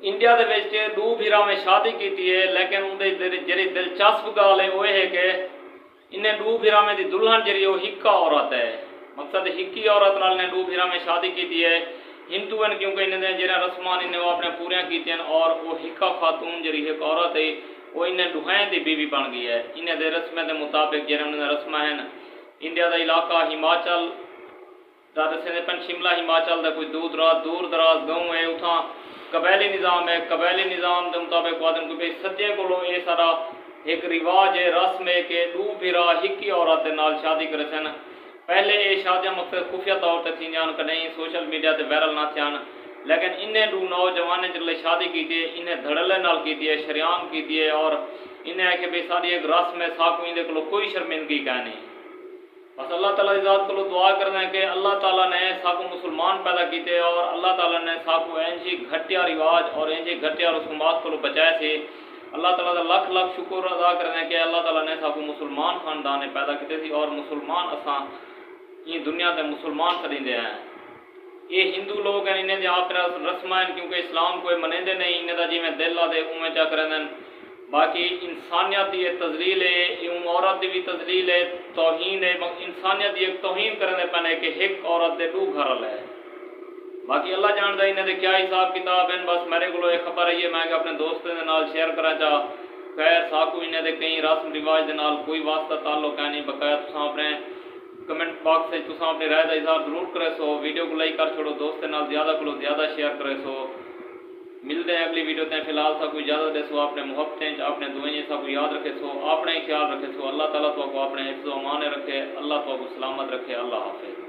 India दे विच दो भीरा में शादी की है, लेकिन उनकी जी दिलचस्प गल है वो है कि इन्हें दो भीरा में दी दुल्हन जी वो हिक्का औरत है। मकसद हिक्की औरत नाल ने दो भीरा में शादी की है। हिंदू हैं क्योंकि इन्हें जो रस्मान इन्हें वो अपने पूरियां की और वो हिक्का खातून जी एक औरत है वो इन्हें दुहाएं की बीवी बन गई है। इन्हें दे रस्में के मुताबिक जो रस्म हैं इंडिया का इलाका हिमाचल दसते पे शिमला हिमाचल का कोई दूर दराज गाँव है, उतना कबैली निज़ाम है। कबैली निज़ाम के मुताबिक वादन को सज्जे को ये सारा एक रिवाज है, रस्म है कि दो भीरा हिक्की औरत के नाल शादी करे सन। पहले ये शादियाँ मकसद खुफिया तौर पर थी कहीं सोशल मीडिया से वायरल ना थियन, लेकिन इन्हें दो नौजवान जिले शादी की है इन्हें धड़ल्ले नाल की है, शरियाम की है और इन्हें आखे भाई सारी एक रस्म है, साकू इनके को कोई शर्मिंदगी कह नहीं। बस अल्लाह ताला की ज़ात को दुआ करना है कि अल्लाह ताला ने साकू मुसलमान पैदा किए और अल्लाह ताला ने साकू इंजी घटिया रिवाज और इंजी घटिया रसूमात को बचाए से। अल्लाह ताला का लख लख शुक्र अदा करना है कि अल्लाह ताला ने साकू मुसलमान खानदान पैदा किए और मुसलमान असा ये दुनिया के मुसलमान करेंदे हैं। ये हिंदू लोग हैं, इन्हें आप रस्म हैं क्योंकि इस्लाम कोई मनेंदे नहीं, इन्हें जिमें दिल आते उमें चा करेंदे। बाकी इंसानियत की तजलील है, औरत की भी तजलील है, तौहीन है। इंसानियत की एक तौहीन करने पैने कि एक औरत के दो घर है। बाकी अल्लाह जानता इन्हें क्या हिसाब किताब है। बस मेरे को एक खबर है मैं अपने दोस्तों के नाल शेयर करा चाह। खैर साकू इन्हें कई रस्म रिवाज के नाल कोई वास्ता ताल्लुक है नहीं। बकाया तुम अपने कमेंट बॉक्स से तुम अपनी राय का इजहार जरूर करे सो। वीडियो को लाइक कर छोड़ो, दोस्तों नाल ज़्यादा को ज़्यादा शेयर करे सो। मिलते हैं अगली वीडियो तक। फिलहाल सा कोई इजाज़त दे सो, अपने मुहब्बतें अपने दुआएं सब याद रखे सो, अपने ख्याल रखे सो। अल्लाह ताला तो अपने हिफ्ज़ व अमान रखे, अल्लाह तो सलामत रखे। अल्लाह हाफिज़।